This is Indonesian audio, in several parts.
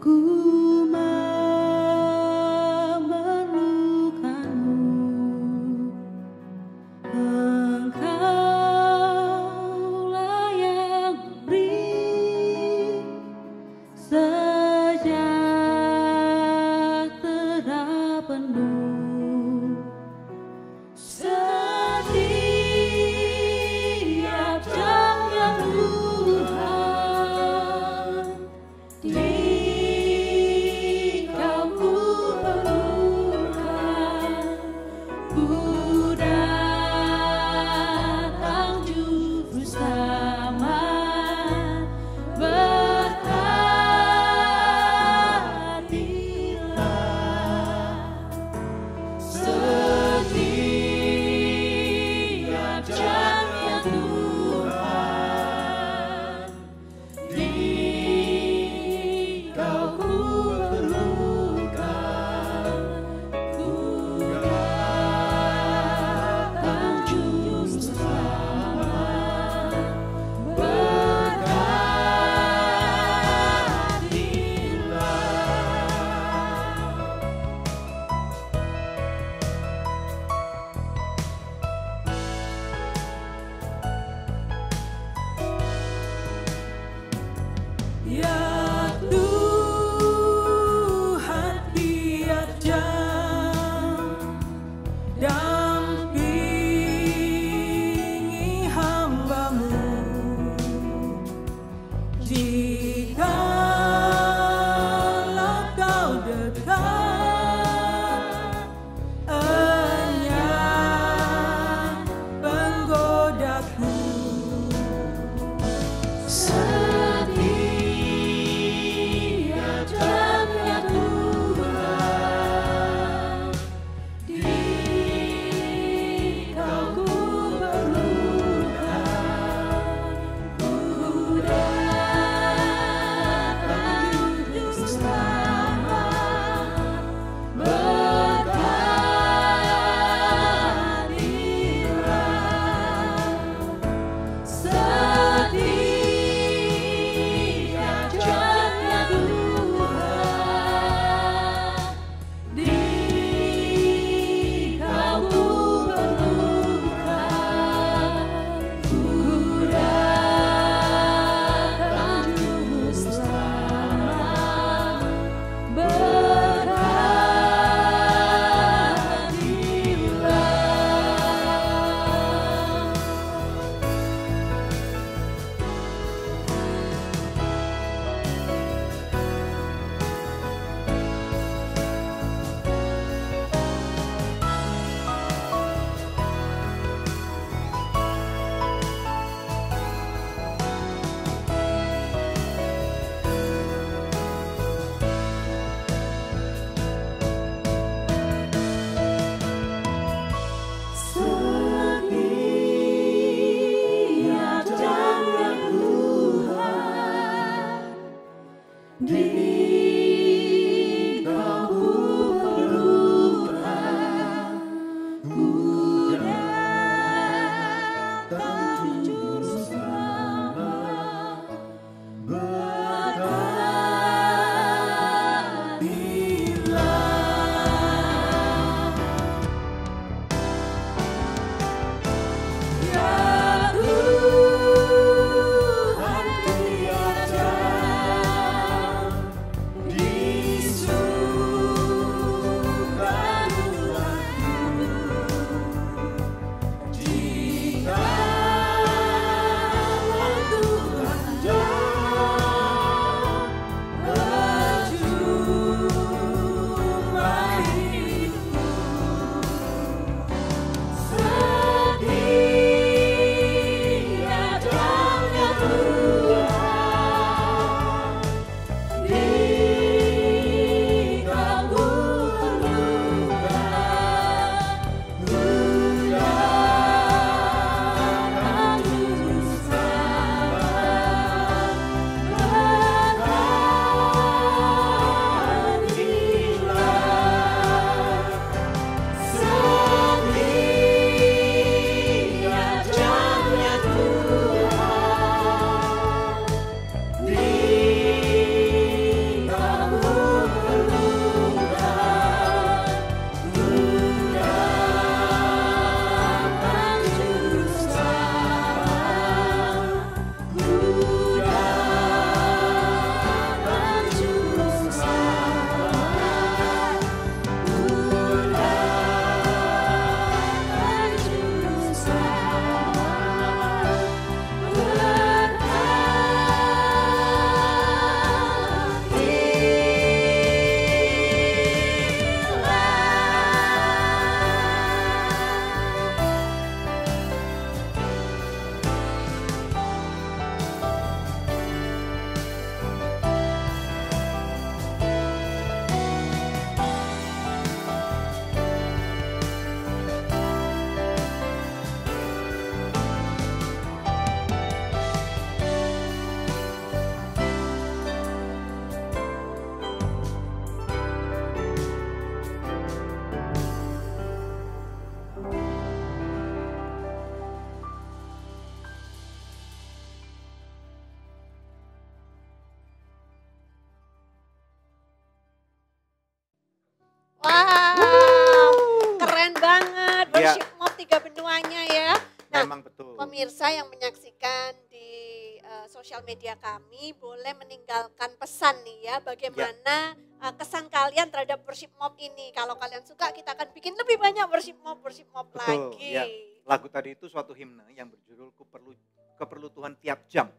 Ku memerlukanmu, Engkaulah yang beri sejahtera penuh. Setiap jamnya Tuhan, di Kau ku perlukan. Ku datang juru selamat, berhatilah. Setiap jamnya Tuhan, di Kau ku perlukan. Ku datang juru selamat, ya Tuhan, tiap jam dampingi hamba-Mu. Jikalau Kau dekat, enyah penggodaku. Setiap jamnya Tuhan, di Kau ku perlukan. Ku datang juru selamat, berhatilah. Setiap worship mob tiga benuanya ya. Nah, memang betul. pemirsa yang menyaksikan di sosial media kami boleh meninggalkan pesan nih ya, bagaimana kesan kalian terhadap worship mob ini. Kalau kalian suka, kita akan bikin lebih banyak worship mob Betul, lagi. ya. Lagu tadi itu suatu himne yang berjudul Keperlu Tuhan Tiap Jam.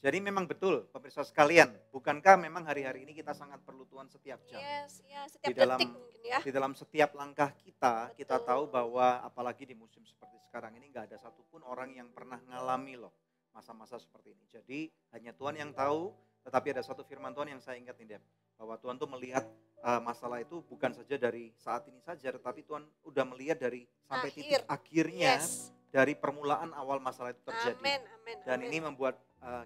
Jadi memang betul pemirsa sekalian, bukankah memang hari-hari ini kita sangat perlu Tuhan setiap jam? Yes, ya, setiap Di dalam detik mungkin ya. di dalam setiap langkah kita Betul. tahu bahwa apalagi di musim seperti sekarang ini nggak ada satupun orang yang pernah ngalami loh masa-masa seperti ini. Jadi hanya Tuhan yang tahu, tetapi ada satu firman Tuhan yang saya ingat nih Deb, bahwa Tuhan tuh melihat masalah itu bukan saja dari saat ini saja, tetapi Tuhan udah melihat dari sampai titik akhirnya, Yes. dari permulaan awal masalah itu terjadi. Amin, amin, Dan amin. ini membuat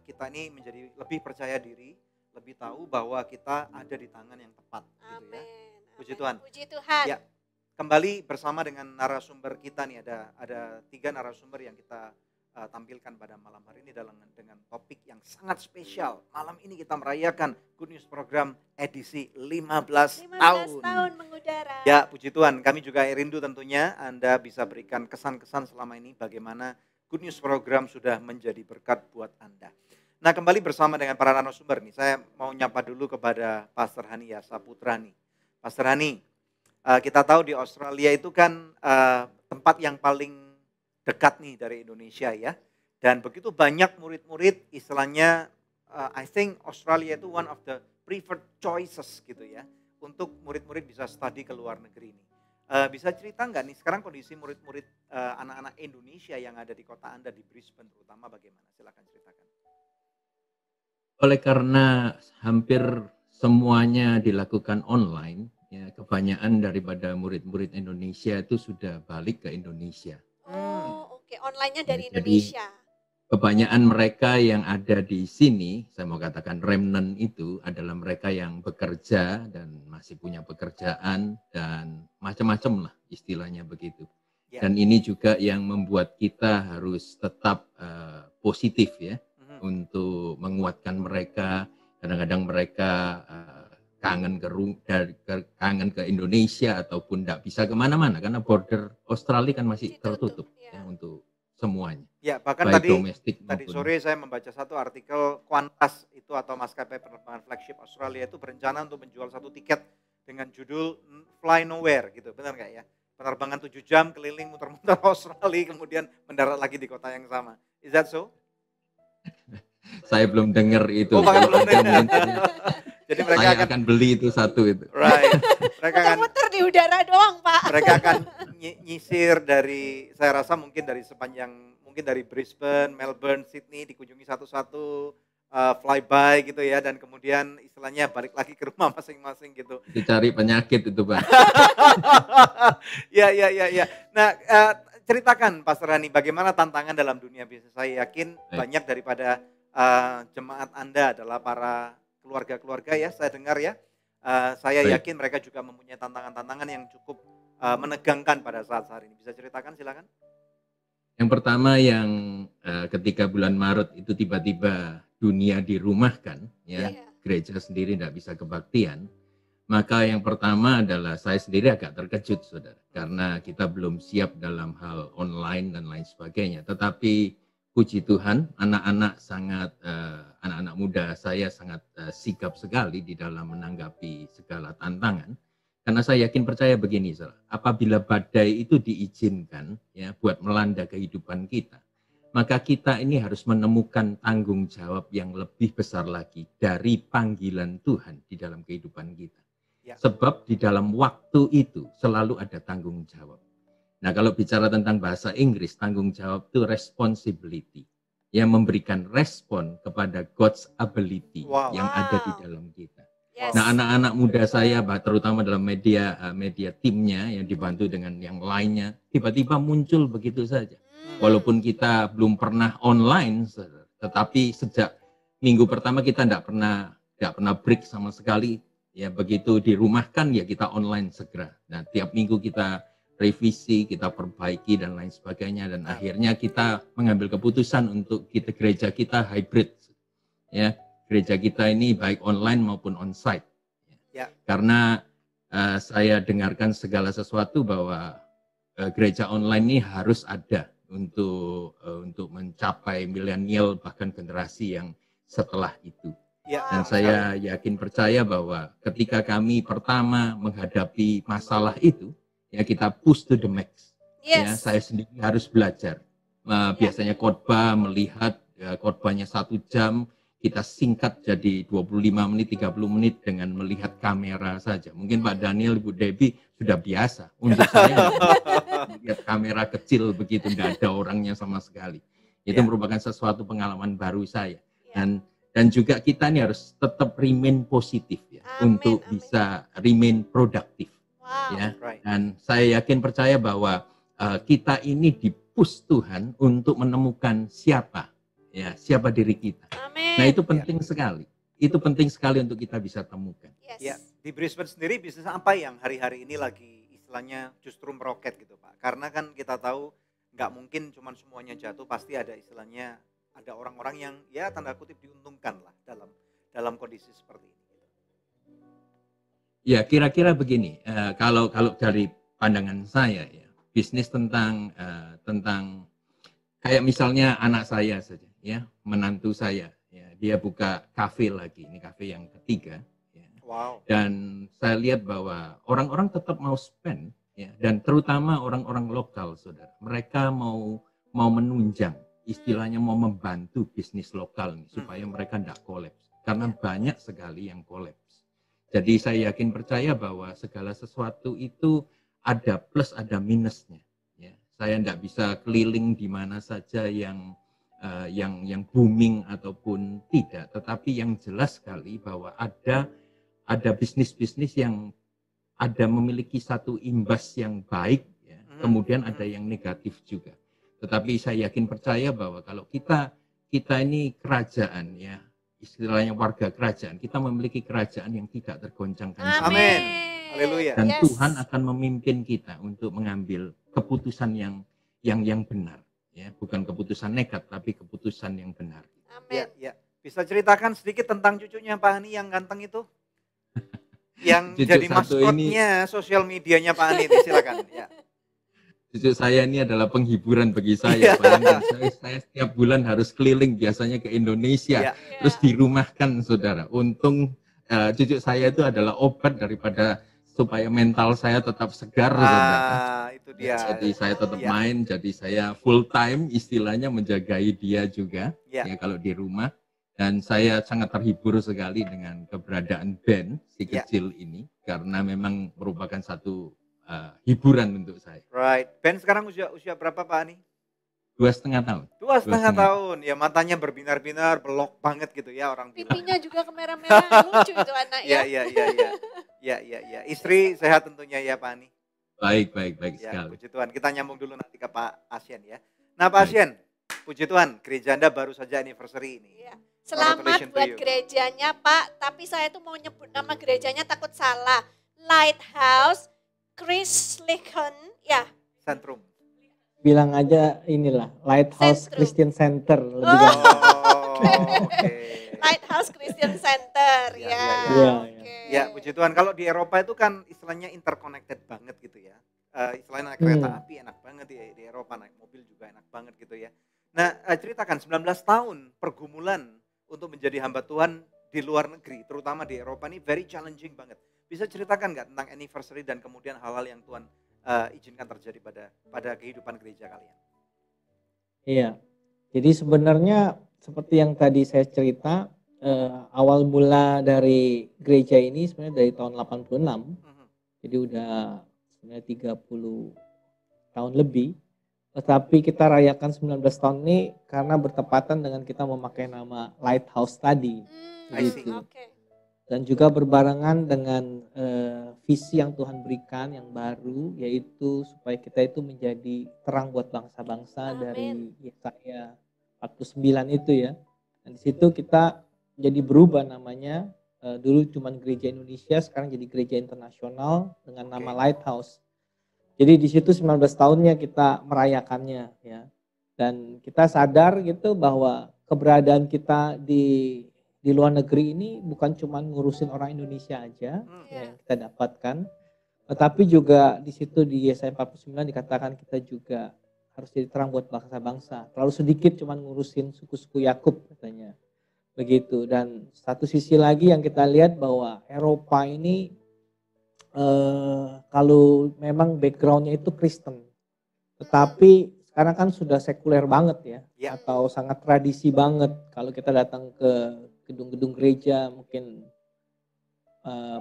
kita ini menjadi lebih percaya diri, lebih tahu bahwa kita ada di tangan yang tepat. Gitu ya. Amin. Puji Amin. Tuhan. Puji Tuhan. Ya, kembali bersama dengan narasumber kita nih, ada 3 narasumber yang kita tampilkan pada malam hari ini dengan topik yang sangat spesial. Malam ini kita merayakan Good News Program edisi 15 tahun mengudara. Ya, puji Tuhan. Kami juga rindu tentunya Anda bisa berikan kesan-kesan selama ini bagaimana Good News Program sudah menjadi berkat buat Anda. Nah, kembali bersama dengan para narasumber nih. Saya mau nyapa dulu kepada Pastor Hani Saputrani. Pastor Hani, kita tahu di Australia itu kan tempat yang paling dekat nih dari Indonesia ya. Dan begitu banyak murid-murid, istilahnya I think Australia itu one of the preferred choices gitu ya, untuk murid-murid bisa studi ke luar negeri ini. Bisa cerita nggak nih sekarang kondisi murid-murid anak-anak Indonesia yang ada di kota Anda di Brisbane terutama bagaimana? Silakan ceritakan. Oleh karena hampir semuanya dilakukan online, ya kebanyakan daripada murid-murid Indonesia itu sudah balik ke Indonesia. Oh, oke. Online-nya dari Jadi, Indonesia. Kebanyakan mereka yang ada di sini, saya mau katakan remnant itu adalah mereka yang bekerja dan masih punya pekerjaan dan macam-macam lah istilahnya begitu. Ya. Dan ini juga yang membuat kita harus tetap positif ya, untuk menguatkan mereka. Kadang-kadang mereka kangen ke Indonesia ataupun tidak bisa kemana-mana karena border Australia kan masih tertutup ya, untuk semuanya. Ya, bahkan baik tadi domestik maupun sore saya membaca satu artikel Qantas itu atau maskapai penerbangan flagship Australia itu berencana untuk menjual satu tiket dengan judul Fly Nowhere gitu, benar nggak ya? Penerbangan 7 jam keliling muter-muter Australia kemudian mendarat lagi di kota yang sama. Is that so? Saya belum dengar itu. Oh, belum dengar. Jadi mereka saya akan beli itu satu itu. Right. Mereka akan muter di udara doang, Pak. Mereka akan nyisir dari, saya rasa mungkin dari dari Brisbane, Melbourne, Sydney dikunjungi satu-satu, flyby gitu ya, dan kemudian istilahnya balik lagi ke rumah masing-masing gitu. Dicari penyakit itu, Pak. Ya. Nah, ceritakan Pastor Hani, bagaimana tantangan dalam dunia bisnis? Saya yakin banyak daripada jemaat Anda adalah para keluarga-keluarga ya, saya dengar ya. Saya yakin mereka juga mempunyai tantangan-tantangan yang cukup menegangkan pada saat-saat ini. Bisa ceritakan, silakan. Yang pertama yang ketika bulan Maret itu tiba-tiba dunia dirumahkan, ya, gereja sendiri tidak bisa kebaktian. Maka yang pertama adalah saya sendiri agak terkejut, saudara, karena kita belum siap dalam hal online dan lain sebagainya. Tetapi puji Tuhan, anak-anak muda saya sangat sigap sekali di dalam menanggapi segala tantangan. Karena saya yakin percaya begini, saudara, apabila badai itu diizinkan ya buat melanda kehidupan kita, maka kita ini harus menemukan tanggung jawab yang lebih besar lagi dari panggilan Tuhan di dalam kehidupan kita. Ya. Sebab di dalam waktu itu selalu ada tanggung jawab. Nah, kalau bicara tentang bahasa Inggris, tanggung jawab itu responsibility. Yang memberikan respon kepada God's ability yang ada di dalam kita. Yes. Nah, anak-anak muda saya, terutama dalam media timnya yang dibantu dengan yang lainnya, tiba-tiba muncul begitu saja. Walaupun kita belum pernah online, tetapi sejak minggu pertama kita tidak pernah break sama sekali. Ya, begitu dirumahkan ya kita online segera. Nah, tiap minggu kita revisi, kita perbaiki dan lain sebagainya, dan akhirnya kita mengambil keputusan untuk gereja kita hybrid. Ya, gereja kita ini baik online maupun onsite. Ya. Karena saya dengarkan segala sesuatu bahwa gereja online ini harus ada untuk mencapai milenial bahkan generasi yang setelah itu. Ya, Dan saya yakin percaya bahwa ketika kami pertama menghadapi masalah itu, ya kita push to the max. Ya, Yes. saya sendiri harus belajar. Biasanya khotbah melihat khotbahnya 1 jam, kita singkat jadi 25 menit, 30 menit dengan melihat kamera saja. Mungkin Pak Daniel, Ibu Debbie sudah biasa. Untuk saya melihat kamera kecil begitu, tidak ada orangnya sama sekali. Itu Ya. merupakan sesuatu pengalaman baru saya. Ya. Dan juga kita ini harus tetap remain positif ya, Amin, untuk amin. bisa remain produktif Wow. ya. Right. Dan saya yakin percaya bahwa kita ini dipush Tuhan untuk menemukan siapa diri kita. Amin. Nah itu penting sekali. Itu penting sekali untuk kita bisa temukan. Yes. Ya, di Brisbane sendiri bisnis apa yang hari-hari ini lagi istilahnya justru meroket gitu Pak? Karena kan kita tahu nggak mungkin cuman semuanya jatuh, pasti ada istilahnya ada orang-orang yang ya tanda kutip diuntungkan lah dalam kondisi seperti ini. Ya kira-kira begini. Kalau dari pandangan saya ya, bisnis tentang kayak misalnya anak saya saja ya, menantu saya ya, dia buka kafe lagi, ini kafe yang ketiga ya. Wow. Dan saya lihat bahwa orang-orang tetap mau spend ya, dan terutama orang-orang lokal saudara, mereka mau menunjang, istilahnya mau membantu bisnis lokal nih, supaya mereka tidak kolaps, karena banyak sekali yang kolaps. Jadi saya yakin percaya bahwa segala sesuatu itu ada plus ada minusnya ya. Saya tidak bisa keliling di mana saja yang booming ataupun tidak, tetapi yang jelas sekali bahwa ada bisnis-bisnis yang ada memiliki satu imbas yang baik ya, kemudian ada yang negatif juga. Tetapi saya yakin percaya bahwa kalau kita ini kerajaan ya, istilahnya warga kerajaan, kita memiliki kerajaan yang tidak tergoncangkan. Amin. Haleluya. Dan Yes. Tuhan akan memimpin kita untuk mengambil keputusan yang benar ya, bukan keputusan nekat tapi keputusan yang benar. Amin. Ya. Bisa ceritakan sedikit tentang cucunya Pak Hani yang ganteng itu? Yang Cucu jadi satu maskotnya sosial medianya Pak Hani, silakan. Ya. Cucu saya ini adalah penghiburan bagi Iya. saya. Bayangkan, saya setiap bulan harus keliling biasanya ke Indonesia, Ya. terus dirumahkan saudara. Untung cucu saya itu adalah obat daripada supaya mental saya tetap segar saudara. Itu dia. Jadi saya tetap Ya. main, jadi saya full time istilahnya menjagai dia juga Ya. ya kalau di rumah. Dan saya sangat terhibur sekali dengan keberadaan band si Ya. kecil ini, karena memang merupakan satu hiburan untuk saya. Right. Ben sekarang usia berapa Pak Hani? 2,5 tahun. 2,5 tahun. Ya matanya berbinar-binar, belok banget gitu ya orang bilang. Pipinya juga kemerah-merah, lucu itu anak ya. Ya. Istri sehat tentunya ya Pak Hani. Baik Ya, sekali. puji Tuhan. Kita nyambung dulu nanti ke Pak Asien ya. Nah Pak Baik. Asien, puji Tuhan, gereja Anda baru saja anniversary ini. Iya. Selamat Congratulations to buat you. gerejanya Pak, tapi saya tuh mau nyebut nama gerejanya takut salah. Lighthouse Christlichen, ya. Sentrum. Bilang aja inilah Lighthouse Sentrum. Christian Center lebih Oh. gampang. Oke. Lighthouse Christian Center, Ya, ya. ya, ya. Oke. Ya, puji Tuhan. Kalau di Eropa itu kan istilahnya interconnected banget gitu ya. Istilahnya naik kereta api enak banget ya di Eropa, naik mobil juga enak banget gitu ya. Nah, ceritakan 19 tahun pergumulan untuk menjadi hamba Tuhan di luar negeri, terutama di Eropa ini very challenging banget. Bisa ceritakan nggak tentang anniversary dan kemudian hal-hal yang Tuhan izinkan terjadi pada kehidupan gereja kalian? Iya. Jadi sebenarnya seperti yang tadi saya cerita, awal mula dari gereja ini sebenarnya dari tahun 86. Jadi udah sebenarnya 30 tahun lebih. Tetapi kita rayakan 19 tahun ini karena bertepatan dengan kita memakai nama Lighthouse tadi. I see. Oke. Dan juga berbarengan dengan visi yang Tuhan berikan yang baru, yaitu supaya kita itu menjadi terang buat bangsa-bangsa Amin. dari Yesaya 49 itu ya. Dan di situ kita jadi berubah namanya, dulu cuma gereja Indonesia, sekarang jadi gereja internasional dengan nama Oke. Lighthouse. Jadi di situ 19 tahunnya kita merayakannya ya. Dan kita sadar gitu bahwa keberadaan kita di luar negeri ini bukan cuma ngurusin orang Indonesia aja Hmm. ya, yang kita dapatkan, Tetapi juga di situ di Yesaya 49 dikatakan kita juga harus jadi terang buat bangsa-bangsa. Terlalu sedikit cuman ngurusin suku-suku Yakub katanya. Begitu. Dan satu sisi lagi yang kita lihat bahwa Eropa ini kalau memang backgroundnya itu Kristen. Tetapi sekarang kan sudah sekuler banget ya. Ya. Atau sangat tradisi banget. Kalau kita datang ke gedung-gedung gereja mungkin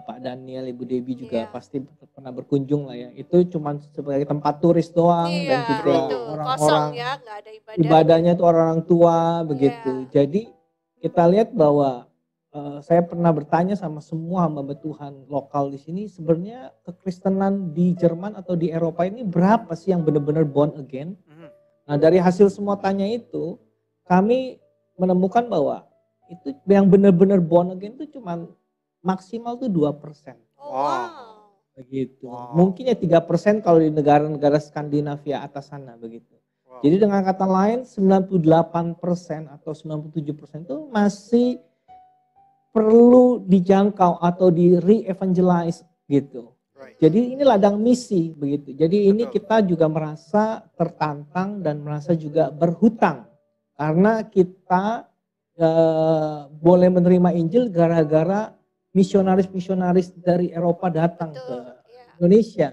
Pak Daniel, Ibu Debbie juga Iya. pasti pernah berkunjung lah ya. Itu cuma sebagai tempat turis doang dan Iya, juga itu kosong orang-orang ya, nggak ada ibadah. ibadahnya itu orang tua begitu. Iya. Jadi kita lihat bahwa saya pernah bertanya sama semua hamba Tuhan lokal di sini, sebenarnya kekristenan di Jerman atau di Eropa ini berapa sih yang benar-benar born again? Mhm. Nah dari hasil semua tanya itu, kami menemukan bahwa itu yang benar-benar born again itu cuma maksimal tuh 2%. Oh, Wow. wow. Begitu. Wow. Mungkin ya 3% kalau di negara-negara Skandinavia atas sana begitu. Wow. Jadi dengan kata lain 98% atau 97% itu masih perlu dijangkau atau di re-evangelize gitu. Right. Jadi ini ladang misi begitu. Jadi ini Betul. kita juga merasa tertantang dan merasa juga berhutang karena kita boleh menerima Injil gara-gara misionaris-misionaris dari Eropa datang ke Betul. Iya. Indonesia.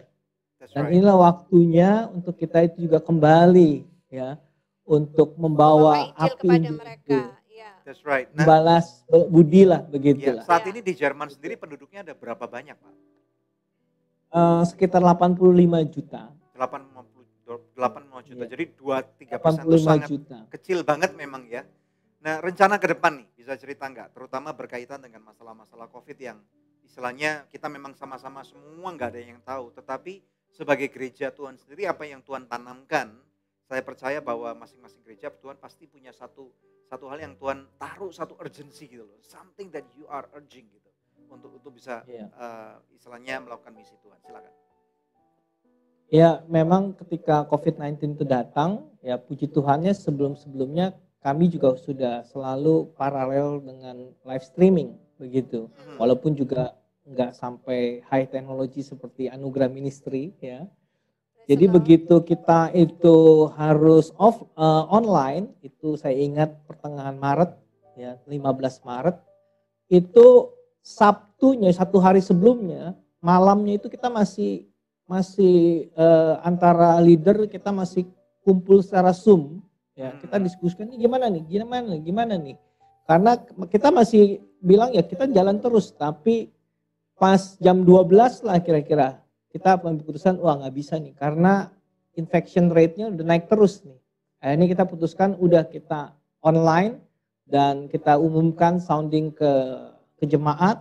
That's Dan right. inilah waktunya untuk kita itu juga kembali ya untuk membawa Injil api kepada Injil mereka. itu. Iya. That's right. Nah, Balas budi lah ya, begitulah. saat Ya. ini di Jerman sendiri penduduknya ada berapa banyak, Pak? Sekitar 85 juta. 85 juta. Iya. Jadi 2-3% itu 85 sangat juta. kecil banget memang ya. Nah, rencana ke depan nih, bisa cerita nggak? Terutama berkaitan dengan masalah-masalah COVID yang istilahnya kita memang sama-sama semua nggak ada yang tahu. Tetapi sebagai gereja Tuhan sendiri, apa yang Tuhan tanamkan, saya percaya bahwa masing-masing gereja Tuhan pasti punya satu hal yang Tuhan taruh, satu urgency gitu loh. Something that you are urging gitu. Untuk bisa Iya. istilahnya melakukan misi Tuhan. Silakan. Ya memang ketika COVID-19 itu datang, ya puji Tuhannya sebelum-sebelumnya kami juga sudah selalu paralel dengan live streaming begitu. Mhm. Walaupun juga nggak sampai high teknologi seperti Anugerah Ministry ya. Jadi begitu kita itu harus online, itu saya ingat pertengahan Maret ya 15 Maret itu Sabtunya satu hari sebelumnya malamnya itu kita masih antara leader kita masih kumpul secara Zoom ya, kita diskusikan ini gimana nih karena kita masih bilang ya kita jalan terus, tapi pas jam 12 lah kira-kira kita putuskan wah nggak bisa nih karena infection rate-nya udah naik terus nih. Akhirnya kita putuskan udah kita online dan kita umumkan sounding ke jemaat,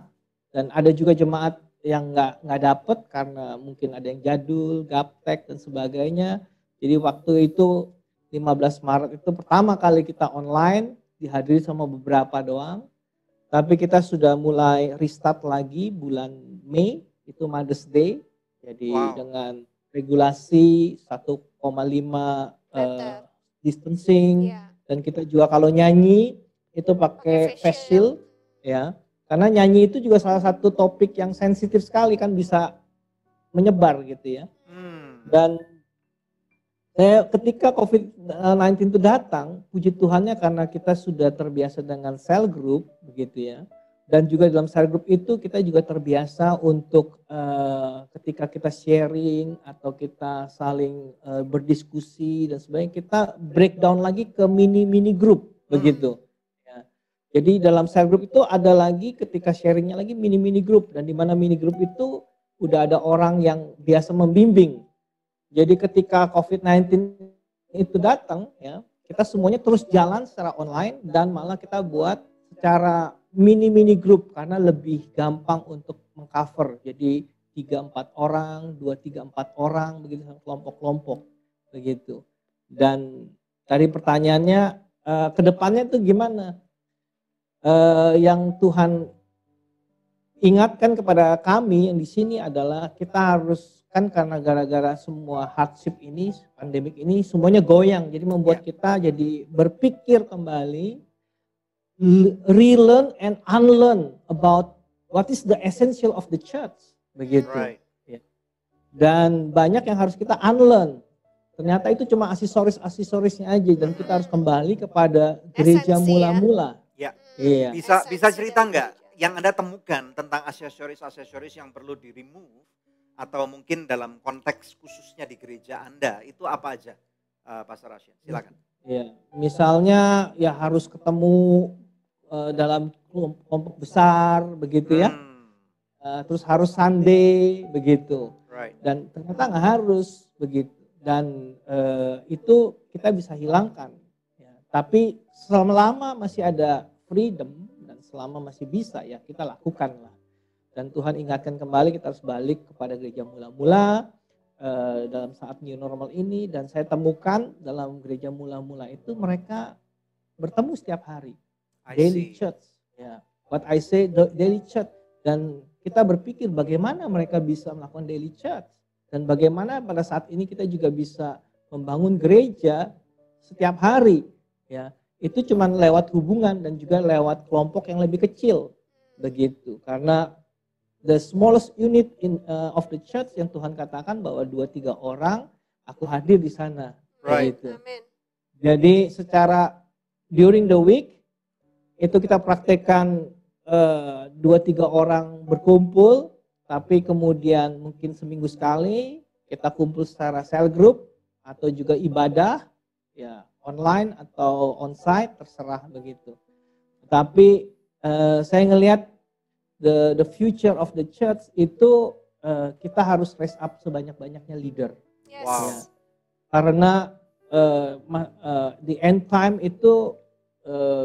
dan ada juga jemaat yang nggak dapet karena mungkin ada yang jadul, gaptek dan sebagainya. Jadi waktu itu 15 Maret itu pertama kali kita online, dihadiri sama beberapa doang. Tapi kita sudah mulai restart lagi bulan Mei, itu Mother's Day. Jadi dengan regulasi 1,5 distancing. Iya. Dan kita juga kalau nyanyi itu pakai face shield ya. Karena nyanyi itu juga salah satu topik yang sensitif sekali kan, bisa menyebar gitu ya. Dan ketika COVID-19 itu datang, puji Tuhannya karena kita sudah terbiasa dengan cell group begitu ya. Dan juga dalam cell group itu kita juga terbiasa untuk ketika kita sharing atau kita saling berdiskusi dan sebagainya, kita breakdown lagi ke mini group begitu. Jadi dalam cell group itu ada lagi ketika sharingnya lagi mini group, dan di mana mini group itu udah ada orang yang biasa membimbing. Jadi ketika COVID-19 itu datang ya, kita semuanya terus jalan secara online dan malah kita buat secara mini group karena lebih gampang untuk mengcover. Jadi 3-4 orang, 2-3-4 orang begitu, kelompok-kelompok begitu. Dan tadi pertanyaannya kedepannya itu gimana? Yang Tuhan ingatkan kepada kami yang di sini adalah kita harus kan karena gara-gara semua hardship ini, pandemik ini semuanya goyang, jadi membuat kita jadi berpikir kembali, relearn and unlearn about what is the essential of the church begitu. Right. Ya. Dan banyak yang harus kita unlearn. Ternyata itu cuma aksesorisnya aja dan kita harus kembali kepada gereja Esensi, mula-mula. Ya. Iya. Bisa Esensi cerita dari nggak gereja. yang Anda temukan tentang aksesoris-aksesoris yang perlu di remove atau mungkin dalam konteks khususnya di gereja Anda itu apa aja, Pastor Rasyan? Silakan. Iya. Misalnya ya harus ketemu dalam kelompok besar begitu ya. Terus harus Sunday begitu. Right. Dan ternyata nggak harus begitu. Dan itu kita bisa hilangkan. Ya. Tapi selama masih ada freedom dan selama masih bisa ya kita lakukan lah. Dan Tuhan ingatkan kembali kita harus balik kepada gereja mula-mula dalam saat new normal ini. Dan saya temukan dalam gereja mula-mula itu mereka bertemu setiap hari. I Daily see. church. Ya. What I say daily church. Dan kita berpikir bagaimana mereka bisa melakukan daily church. Dan bagaimana pada saat ini kita juga bisa membangun gereja setiap hari. Ya, itu cuma lewat hubungan dan juga lewat kelompok yang lebih kecil. Begitu. Karena the smallest unit of the church yang Tuhan katakan bahwa 2-3 orang aku hadir di sana. Right. Begitu. Amin. Jadi secara during the week itu kita praktekkan 2-3 orang berkumpul, tapi kemudian mungkin seminggu sekali kita kumpul secara cell group atau juga ibadah ya online atau onsite terserah begitu. Tapi saya ngelihat the future of the church itu kita harus raise up sebanyak-banyaknya leader. Yes. Wow. Ya. Karena the end time itu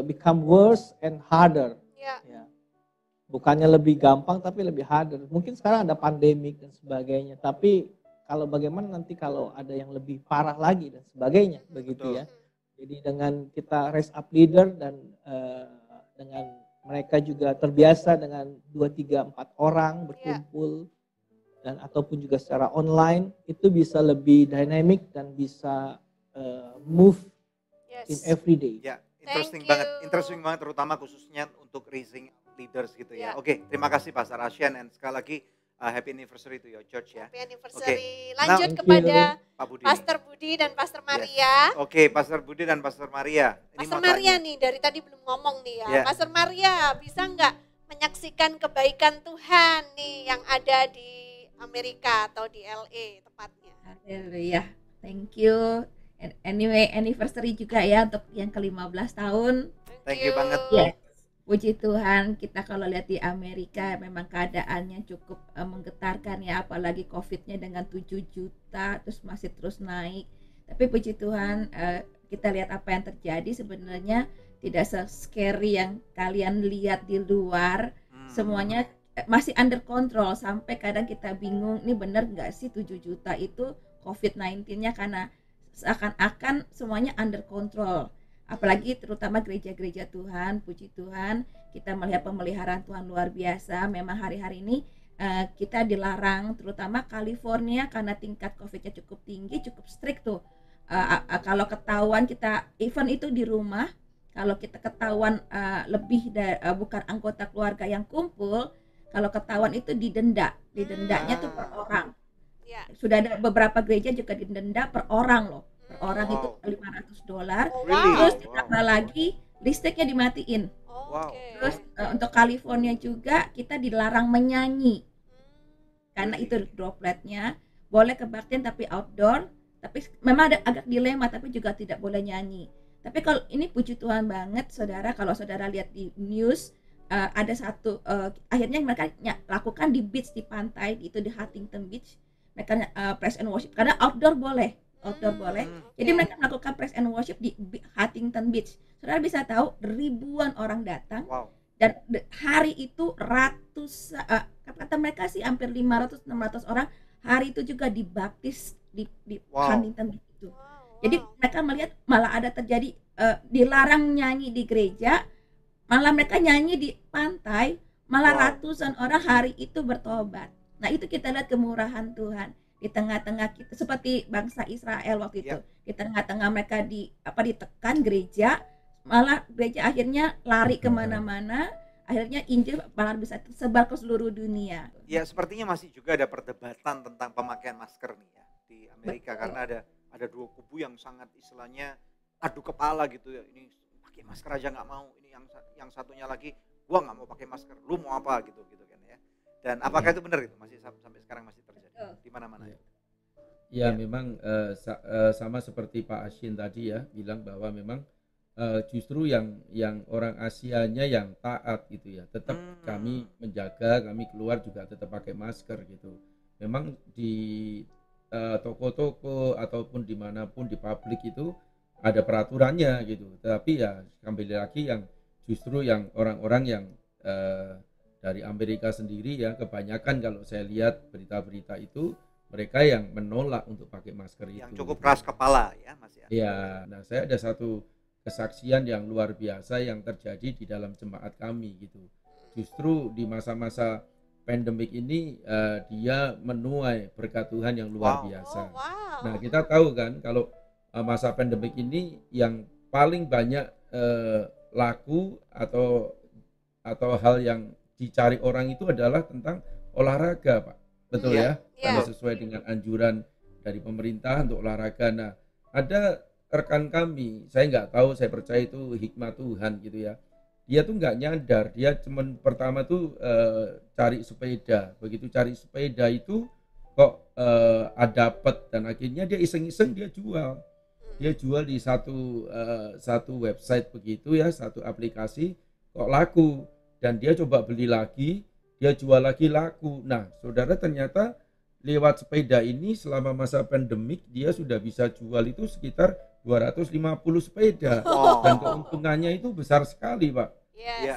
become worse and harder. Ya. Ya. Bukannya lebih gampang tapi lebih harder. Mungkin sekarang ada pandemik dan sebagainya. Tapi kalau bagaimana nanti kalau ada yang lebih parah lagi dan sebagainya. Begitu ya. Jadi dengan kita raise up leader dan dengan mereka juga terbiasa dengan 2, 3, 4 orang berkumpul. Dan ataupun juga secara online. Itu bisa lebih dynamic dan bisa move in Yes. every day. Ya, Thank interesting you. banget terutama khususnya untuk raising leaders gitu ya. Ya. Oke, terima kasih Pastor Rasyan dan sekali lagi happy anniversary to your church ya. Happy anniversary. Now, Lanjut thank kepada Pak Budi. Pastor Budi dan Pastor Maria. Oke, Pastor Budi dan Pastor Maria. Ini Pastor mau Maria tanya. nih dari tadi belum ngomong nih ya. Ya. Pastor Maria bisa nggak menyaksikan kebaikan Tuhan nih yang ada di Amerika atau di LA tepatnya? Haleluya. Thank you. And anyway, anniversary juga ya untuk yang ke-15 tahun. Thank you banget. Yes. Puji Tuhan, kita kalau lihat di Amerika memang keadaannya cukup menggetarkan ya, apalagi COVID-nya dengan 7 juta terus masih terus naik. Tapi puji Tuhan, kita lihat apa yang terjadi sebenarnya tidak se-scary yang kalian lihat di luar. Semuanya masih under control, sampai kadang kita bingung, ini benar nggak sih 7 juta itu COVID-19-nya, karena seakan-akan semuanya under control. Apalagi terutama gereja-gereja Tuhan, puji Tuhan, kita melihat pemeliharaan Tuhan luar biasa. Memang hari-hari ini kita dilarang, terutama California, karena tingkat COVID-nya cukup tinggi, cukup strict tuh. Kalau ketahuan kita event itu di rumah, kalau kita ketahuan lebih dari bukan anggota keluarga yang kumpul, kalau ketahuan itu didendanya tuh per orang. Ya. Sudah ada beberapa gereja juga didenda per orang loh. Per orang Wow. itu $500. Oh, Really? Terus wow. ditambah lagi listriknya dimatiin. Oh, Wow. oke. Terus untuk California juga kita dilarang menyanyi karena Really? itu dropletnya. Boleh kebaktian tapi outdoor. Tapi memang ada agak dilema, tapi juga tidak boleh nyanyi. Tapi kalau ini puji Tuhan banget saudara, kalau saudara lihat di news ada satu akhirnya mereka lakukan di beach, di pantai itu di Huntington Beach. Mereka praise and worship karena outdoor boleh. Boleh. Jadi mereka melakukan praise and worship di Huntington Beach. Saudara bisa tahu ribuan orang datang. Wow. Dan hari itu kata mereka sih hampir 500-600 orang hari itu juga dibaptis di Wow. Huntington Beach itu. Wow, Jadi wow. mereka melihat malah ada terjadi dilarang nyanyi di gereja, malah mereka nyanyi di pantai, malah Wow. ratusan orang hari itu bertobat. Nah itu kita lihat kemurahan Tuhan di tengah-tengah kita, seperti bangsa Israel waktu itu. Di tengah-tengah mereka ditekan gereja, malah gereja akhirnya lari kemana-mana. akhirnya Injil malah bisa tersebar ke seluruh dunia. Ya, sepertinya masih juga ada perdebatan tentang pemakaian masker nih ya di Amerika, Betul. karena ada dua kubu yang sangat istilahnya adu kepala gitu ya. Ini pakai masker aja nggak mau, ini yang satunya lagi gua nggak mau pakai masker, lu mau apa gitu gitu kan ya. Dan apakah itu benar itu masih sampai sekarang masih terjadi di mana-mana? Ya. Ya. Ya, memang sama seperti Pak Ashin tadi ya bilang bahwa memang justru yang orang Asianya yang taat gitu ya, tetap kami menjaga, kami keluar juga tetap pakai masker gitu. Memang di toko-toko ataupun dimanapun di publik itu ada peraturannya gitu. Tapi ya kembali lagi yang justru yang orang-orang yang dari Amerika sendiri ya, kebanyakan kalau saya lihat berita-berita itu mereka yang menolak untuk pakai masker itu. Yang cukup keras kepala ya Mas ya. Iya, nah saya ada satu kesaksian yang luar biasa yang terjadi di dalam jemaat kami gitu. Justru di masa-masa pandemik ini dia menuai berkat Tuhan yang luar biasa. Oh, wow. Nah, kita tahu kan kalau masa pandemik ini yang paling banyak laku atau hal yang dicari orang itu adalah tentang olahraga, Pak. Betul ya? Karena sesuai dengan anjuran dari pemerintah untuk olahraga. Nah, ada rekan kami, saya nggak tahu, saya percaya itu hikmat Tuhan gitu ya. Dia tuh nggak nyadar, dia cuman pertama tuh cari sepeda. Begitu cari sepeda itu kok dapat, dan akhirnya dia iseng-iseng dia jual. Dia jual di satu website begitu ya, satu aplikasi, kok laku. Dan dia coba beli lagi, dia jual lagi laku. Nah, saudara, ternyata lewat sepeda ini selama masa pandemik dia sudah bisa jual itu sekitar 250 sepeda. Dan keuntungannya itu besar sekali, Pak.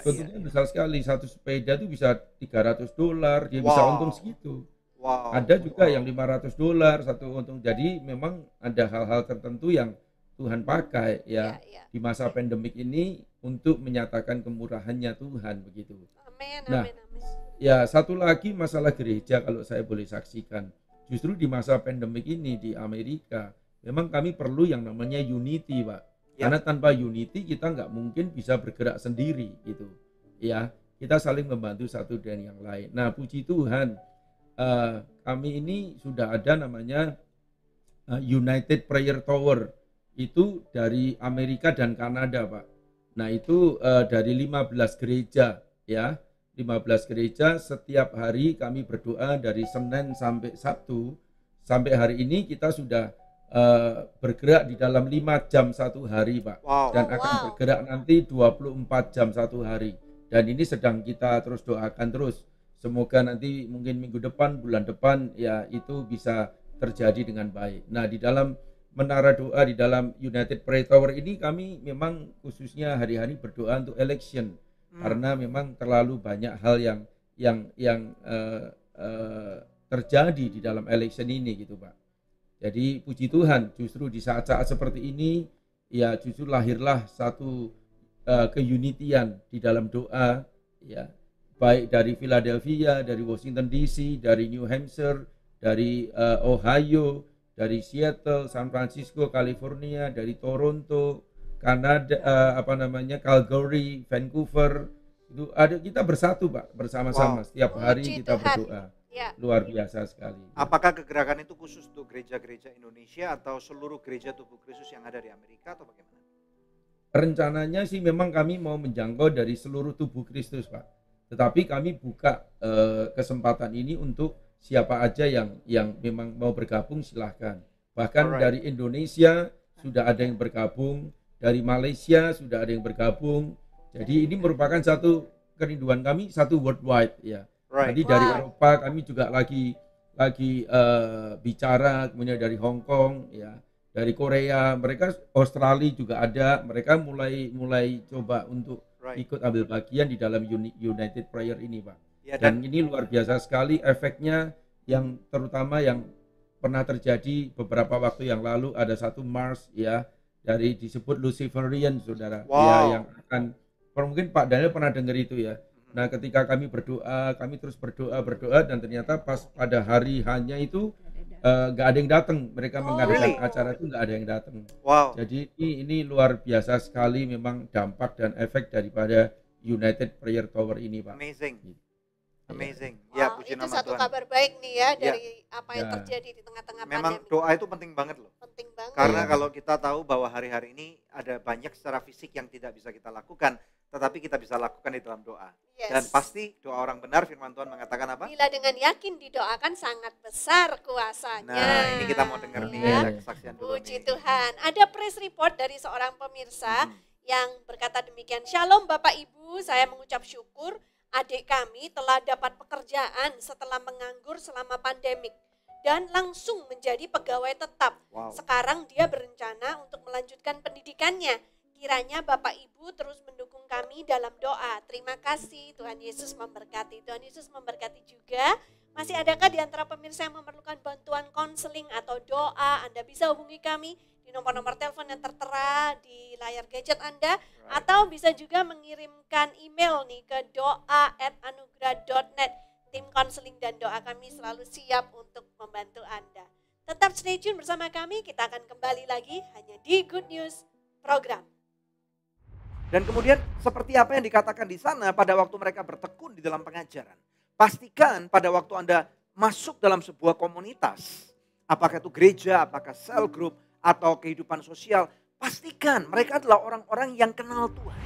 Keuntungannya besar sekali. Satu sepeda itu bisa $300, dia bisa untung segitu. Ada juga yang $500 satu untung. Jadi memang ada hal-hal tertentu yang Tuhan pakai ya di masa pandemik ini untuk menyatakan kemurahannya Tuhan begitu. Nah, ya satu lagi masalah gereja kalau saya boleh saksikan. Justru di masa pandemik ini di Amerika, memang kami perlu yang namanya unity, Pak. Karena tanpa unity kita nggak mungkin bisa bergerak sendiri gitu. Ya, kita saling membantu satu dan yang lain. Nah, puji Tuhan, kami ini sudah ada namanya United Prayer Tower. Itu dari Amerika dan Kanada, Pak. Nah, itu dari 15 gereja ya. 15 gereja setiap hari kami berdoa dari Senin sampai Sabtu. Sampai hari ini kita sudah bergerak di dalam 5 jam satu hari, Pak. Dan akan bergerak nanti 24 jam satu hari. Dan ini sedang kita terus doakan terus. Semoga nanti mungkin minggu depan, bulan depan ya itu bisa terjadi dengan baik. Nah, di dalam menara doa di dalam United Prayer Tower ini kami memang khususnya hari-hari berdoa untuk election. Karena memang terlalu banyak hal yang terjadi di dalam election ini gitu, Pak. Jadi puji Tuhan justru di saat-saat seperti ini ya justru lahirlah satu keunitian di dalam doa ya, baik dari Philadelphia, dari Washington DC, dari New Hampshire, dari Ohio, dari Seattle, San Francisco, California, dari Toronto, Kanada, Calgary, Vancouver, itu ada, kita bersatu, Pak, bersama-sama setiap hari kita berdoa. Luar biasa sekali. Apakah kegerakan itu khusus untuk gereja-gereja Indonesia atau seluruh gereja tubuh Kristus yang ada di Amerika atau bagaimana? Rencananya sih memang kami mau menjangkau dari seluruh tubuh Kristus, Pak. Tetapi kami buka kesempatan ini untuk siapa aja yang memang mau bergabung, silahkan. Bahkan dari Indonesia sudah ada yang bergabung, dari Malaysia sudah ada yang bergabung. Jadi ini merupakan satu kerinduan kami, satu worldwide ya. Jadi dari Eropa kami juga lagi bicara, kemudian dari Hong Kong ya, dari Korea, mereka Australia juga ada, mereka mulai coba untuk ikut ambil bagian di dalam United Prayer ini, Pak. Ya, dan ini luar biasa sekali efeknya, yang terutama yang pernah terjadi beberapa waktu yang lalu ada satu Mars ya, dari disebut Luciferian, saudara, ya, yang akan, mungkin Pak Daniel pernah dengar itu ya. Nah, ketika kami berdoa, kami terus berdoa dan ternyata pas pada hari hanya itu nggak ada yang datang, mereka mengadakan acara itu nggak ada yang datang. Jadi ini luar biasa sekali memang dampak dan efek daripada United Prayer Tower ini, Pak. Amazing. Iya. Amazing. Ya, Wow, puji itu nama satu Tuhan. kabar baik nih ya Ya. dari apa yang Ya. terjadi di tengah-tengah Memang pandemi. doa itu penting banget loh. Penting banget. Karena Iya. kalau kita tahu bahwa hari-hari ini ada banyak secara fisik yang tidak bisa kita lakukan, tetapi kita bisa lakukan di dalam doa. Yes. Dan pasti doa orang benar, firman Tuhan mengatakan apa? Bila dengan yakin didoakan sangat besar kuasanya. Nah, ini kita mau dengar nih Ya. ada kesaksian dulu Puji nih. Tuhan. Ada press report dari seorang pemirsa Mhm. yang berkata demikian. Shalom Bapak Ibu, saya mengucap syukur adik kami telah dapat pekerjaan setelah menganggur selama pandemik dan langsung menjadi pegawai tetap. Wow. Sekarang dia berencana untuk melanjutkan pendidikannya. Kiranya Bapak Ibu terus mendukung kami dalam doa. Terima kasih, Tuhan Yesus memberkati. Tuhan Yesus memberkati juga. Masih adakah di antara pemirsa yang memerlukan bantuan konseling atau doa? Anda bisa hubungi kami di nomor-nomor telepon yang tertera di layar gadget Anda. Atau bisa juga mengirimkan email nih ke doa@anugerah.net. Tim konseling dan doa kami selalu siap untuk membantu Anda. Tetap stay tune bersama kami, kita akan kembali lagi hanya di Good News Program. Dan kemudian seperti apa yang dikatakan di sana pada waktu mereka bertekun di dalam pengajaran. Pastikan pada waktu Anda masuk dalam sebuah komunitas, apakah itu gereja, apakah cell group, atau kehidupan sosial, pastikan mereka adalah orang-orang yang kenal Tuhan.